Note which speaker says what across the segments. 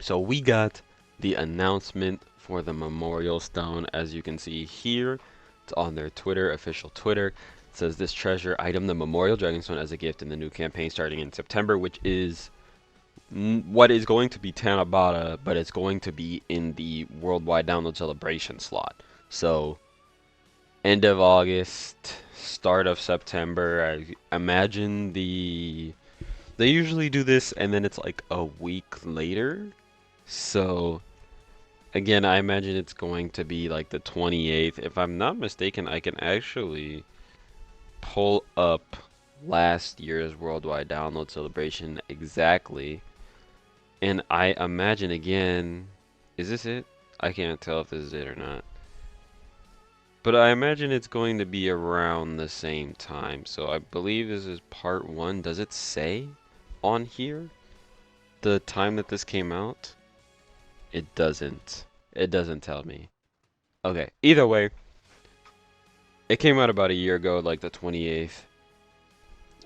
Speaker 1: So we got the announcement for the Memorial Stone, as you can see here. It's on their Twitter, official Twitter. It says this treasure item, the Memorial Dragonstone, as a gift in the new campaign starting in September, which is what is going to be Tanabata, but it's going to be in the worldwide download celebration slot. So end of August, start of September. I imagine they usually do this and then it's like a week later. So again, I imagine it's going to be like the 28th. If I'm not mistaken, I can actually pull up last year's worldwide download celebration exactly. And I imagine again, is this it? I can't tell if this is it or not. But I imagine it's going to be around the same time. So I believe this is part one. Does it say on here the time that this came out? It doesn't. It doesn't tell me. Okay, either way, it came out about a year ago, like the 28th,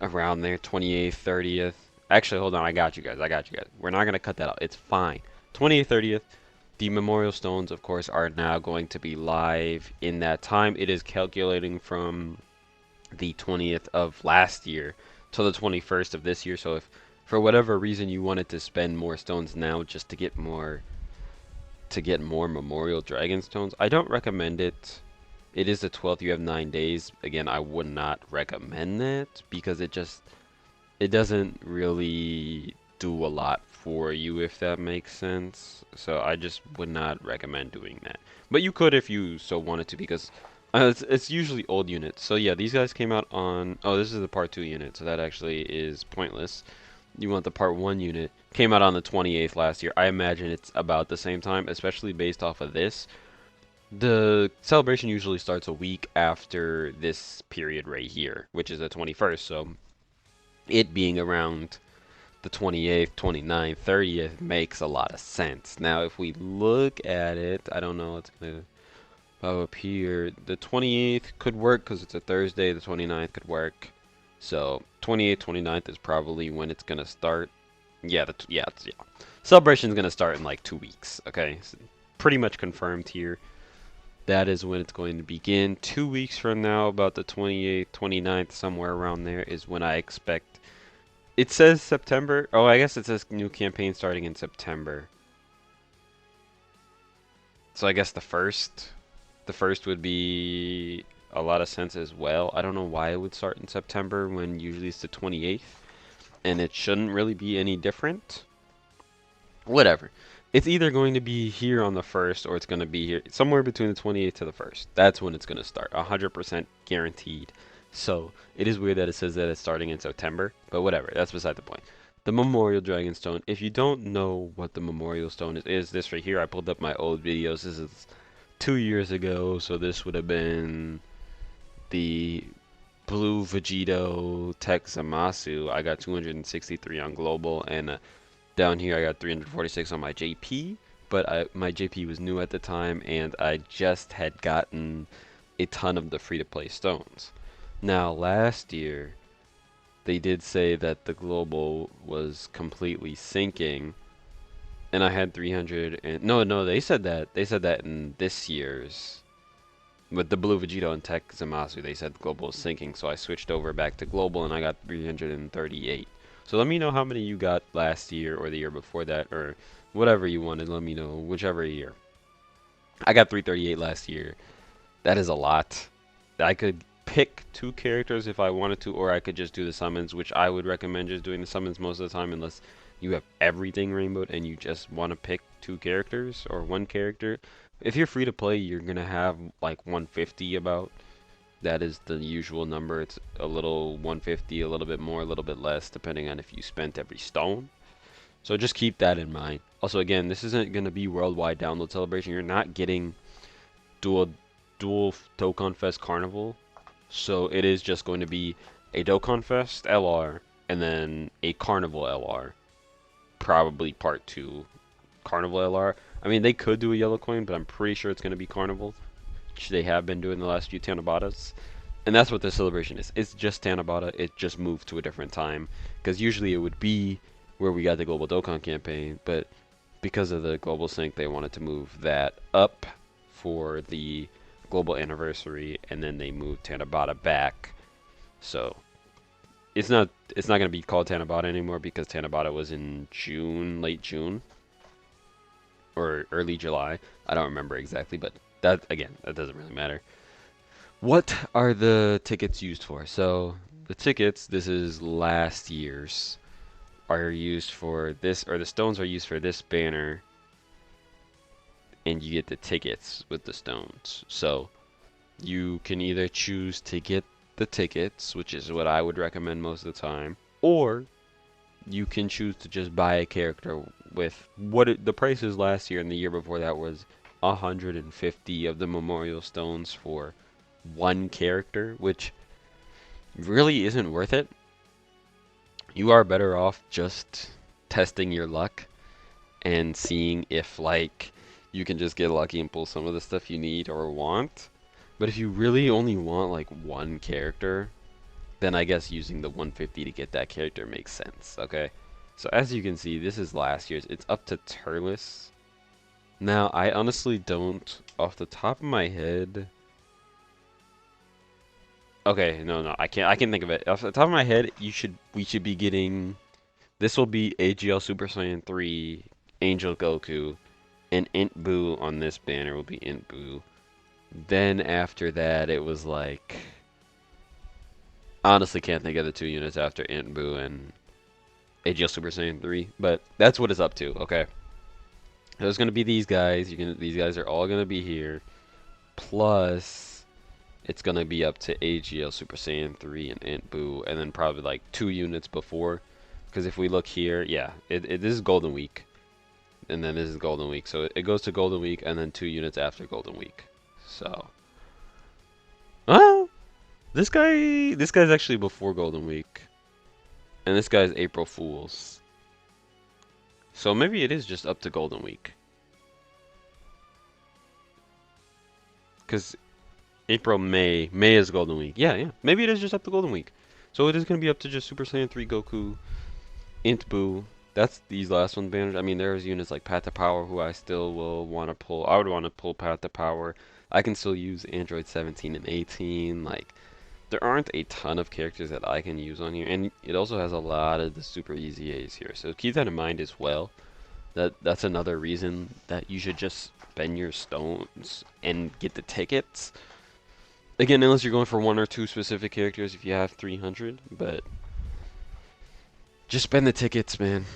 Speaker 1: around there, 28th, 30th. Actually, hold on, I got you guys. We're not gonna cut that out. It's fine. 28th, 30th. The memorial stones, of course, are now going to be live in that time. It is calculating from the 20th of last year to the 21st of this year. So if for whatever reason you wanted to spend more stones now just to get more memorial dragon stones, I don't recommend it. It is the 12th, you have 9 days. Again, I would not recommend that because it doesn't really do a lot for you, if that makes sense. So I just would not recommend doing that. But you could if you so wanted to, because it's usually old units. So yeah, these guys came out on, oh, this is the part 2 unit, so that actually is pointless. You want the part 1 unit. Came out on the 28th last year. I imagine it's about the same time, especially based off of this. The celebration usually starts a week after this period right here, which is the 21st. So it being around the 28th, 29th, 30th makes a lot of sense. Now, if we look at it, I don't know what's going to pop up here. The 28th could work because it's a Thursday. The 29th could work. So 28th, 29th is probably when it's gonna start. Yeah, yeah. Celebration's gonna start in like 2 weeks. Okay, so pretty much confirmed here. That is when it's going to begin. 2 weeks from now, about the 28th, 29th, somewhere around there is when I expect. It says September. Oh, I guess it says new campaign starting in September. So I guess the first would be a lot of sense as well. I don't know why it would start in September when usually it's the 28th, and it shouldn't really be any different. Whatever. It's either going to be here on the 1st or it's going to be here somewhere between the 28th to the 1st. That's when it's going to start. 100% guaranteed. So it is weird that it says that it's starting in September, but whatever. That's beside the point. The Memorial Dragonstone. If you don't know what the Memorial Stone is this right here. I pulled up my old videos. This is 2 years ago, so this would have been the Blue Vegito Tech Zamasu. I got 263 on global, and down here I got 346 on my JP, but my JP was new at the time, and I just had gotten a ton of the free-to-play stones. Now, last year, they did say that the global was completely sinking, and I had 300 and no, they said that in this year's with the Blue Vegito and Tech Zamasu, they said global is sinking, so I switched over back to global and I got 338. So let me know how many you got last year or the year before that, or whatever you wanted. Let me know, whichever year. I got 338 last year. That is a lot. I could pick 2 characters if I wanted to, or I could just do the summons, which I would recommend just doing the summons most of the time, unless you have everything rainbowed and you just want to pick 2 characters or 1 character. If you're free to play, you're gonna have like 150 about. That is the usual number. It's a little 150, a little bit more, a little bit less, depending on if you spent every stone. So just keep that in mind. Also, again, this isn't gonna be worldwide download celebration. You're not getting dual Dokkan Fest Carnival. So it is just going to be a Dokkan Fest LR and then a Carnival LR. Probably part 2 Carnival LR. I mean, they could do a yellow coin, but I'm pretty sure it's going to be Carnival, which they have been doing the last few Tanabatas. And that's what the celebration is. It's just Tanabata. It just moved to a different time. Because usually it would be where we got the Global Dokkan campaign, but because of the global sync, they wanted to move that up for the global anniversary, and then they moved Tanabata back. So it's not going to be called Tanabata anymore because Tanabata was in June, late June or early July. I don't remember exactly, but that again, that doesn't really matter. What are the tickets used for? So the tickets, this is last year's, are used for this, or the stones are used for this banner, and you get the tickets with the stones. So you can either choose to get the tickets, which is what I would recommend most of the time, or you can choose to just buy a character with the prices last year and the year before that was 150 of the memorial stones for one character, which really isn't worth it. You are better off just testing your luck and seeing if like you can just get lucky and pull some of the stuff you need or want. But if you really only want like one character, then I guess using the 150 to get that character makes sense, okay? So as you can see, this is last year's. It's up to Turles. Now, I honestly don't, off the top of my head. Okay, no, I can't. I can think of it. Off the top of my head, we should be getting. This will be AGL Super Saiyan 3, Angel Goku, and Int Boo on this banner will be Int Boo. Then after that, it was like. Honestly, can't think of the two units after Int Boo and AGL Super Saiyan 3, but that's what it's up to. Okay, there's gonna be these guys. These guys are all gonna be here. Plus, it's gonna be up to AGL Super Saiyan 3 and Int Boo, and then probably like 2 units before. Because if we look here, yeah, this is Golden Week, and then this is Golden Week, so it goes to Golden Week, and then 2 units after Golden Week. So, oh, this guy's actually before Golden Week, and this guy's April Fools. So maybe it is just up to Golden Week. Because May is Golden Week. Yeah. Maybe it is just up to Golden Week. So it is going to be up to just Super Saiyan 3 Goku, Int Boo. That's these last one banners. I mean, there's units like Path to Power who I still will want to pull. I would want to pull Path to Power. I can still use Android 17 and 18. Like, there aren't a ton of characters that I can use on here. And it also has a lot of the super easy A's here. So keep that in mind as well. That's another reason that you should just spend your stones and get the tickets. Again, unless you're going for one or two specific characters if you have 300, but just spend the tickets, man.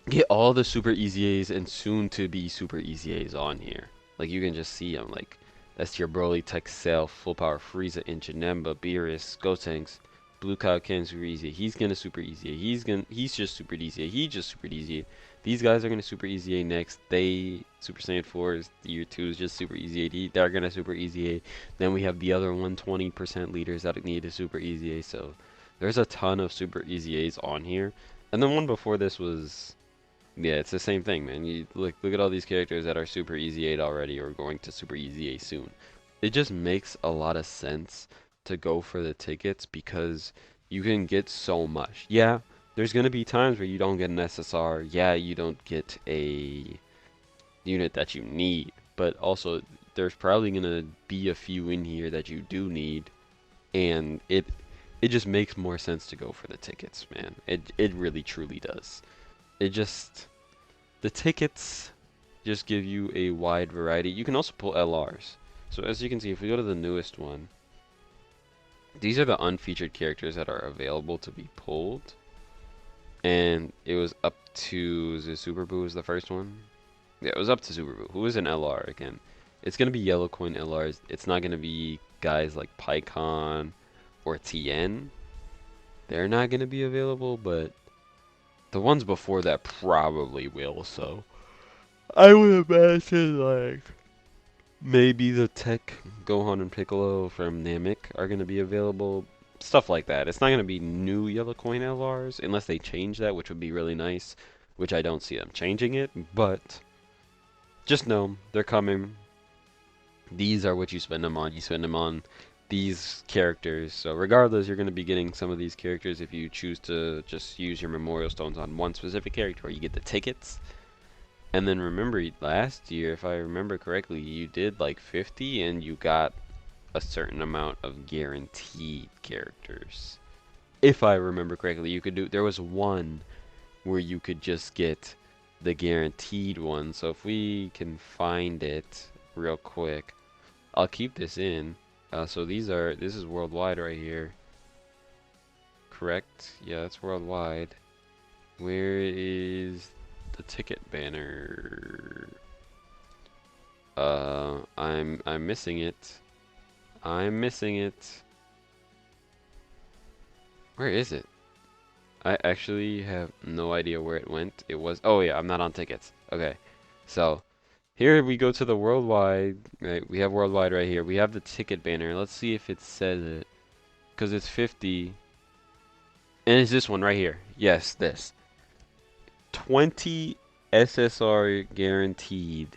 Speaker 1: Get all the super easy A's and soon to be super easy A's on here. Like you can just see them. Like that's your Broly, Texel, Full Power Frieza, and Janemba, Beerus, Gotenks, Blue Cow Ken super easy. He's gonna super easy. He's just super easy. He just super easy. These guys are gonna super easy A next. They Super Saiyan 4 is year 2 is just super easy AD. They're gonna super easy A. Then we have the other 120% leaders that need a super easy A. So there's a ton of super easy A's on here. And then one before this was yeah, it's the same thing, man. You look at all these characters that are super easy 8 already or going to super easy 8 soon. It just makes a lot of sense to go for the tickets because you can get so much. Yeah, there's going to be times where you don't get an SSR. Yeah, you don't get a unit that you need, but also there's probably going to be a few in here that you do need, and it just makes more sense to go for the tickets, man. It really truly does. It just the tickets just give you a wide variety. You can also pull LRs. So as you can see, if we go to the newest one, these are the unfeatured characters that are available to be pulled. And it was up to the Super Boo was the first one. Yeah, it was up to Super Boo. Who is an LR again? It's gonna be Yellow Coin LRs. It's not gonna be guys like PyCon or TN. They're not gonna be available, but the ones before that probably will, so I would imagine like maybe the Tech Gohan and Piccolo from Namek are gonna be available. Stuff like that. It's not gonna be new Yellow Coin LRs unless they change that, which would be really nice. Which I don't see them changing it, but just know they're coming. These are what you spend them on. You spend them on these characters. So regardless, you're going to be getting some of these characters if you choose to just use your memorial stones on one specific character, or you get the tickets. And then remember last year, if I remember correctly, you did like 50 and you got a certain amount of guaranteed characters. If I remember correctly, you could do, there was one where you could just get the guaranteed one. So if we can find it real quick, I'll keep this in. So this is worldwide right here. Correct? Yeah, that's worldwide. Where is the ticket banner? I'm missing it. I'm missing it. Where is it? I actually have no idea where it went. It was, oh yeah, I'm not on tickets. Okay. So, here we go to the worldwide, right? We have worldwide right here. We have the ticket banner. Let's see if it says it. Because it's 50. And it's this one right here. Yes, this. 20 SSR guaranteed.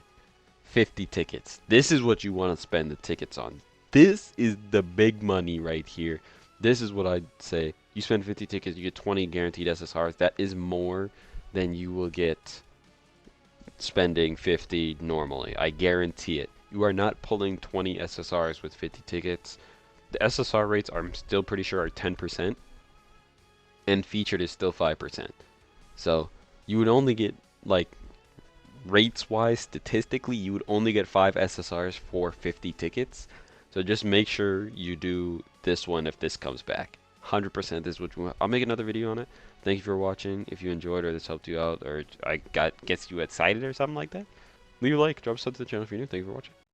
Speaker 1: 50 tickets. This is what you want to spend the tickets on. This is the big money right here. This is what I'd say. You spend 50 tickets, you get 20 guaranteed SSRs. That is more than you will get spending 50 normally. I guarantee it. You are not pulling 20 SSRs with 50 tickets. The SSR rates I'm still pretty sure are 10%, and featured is still 5%. So you would only get, like, rates wise, statistically, you would only get 5 SSRs for 50 tickets. So just make sure you do this one if this comes back. 100% this is what you want. I'll make another video on it. Thank you for watching. If you enjoyed or this helped you out or gets you excited or something like that, leave a like, drop a sub to the channel if you're new. Thank you for watching.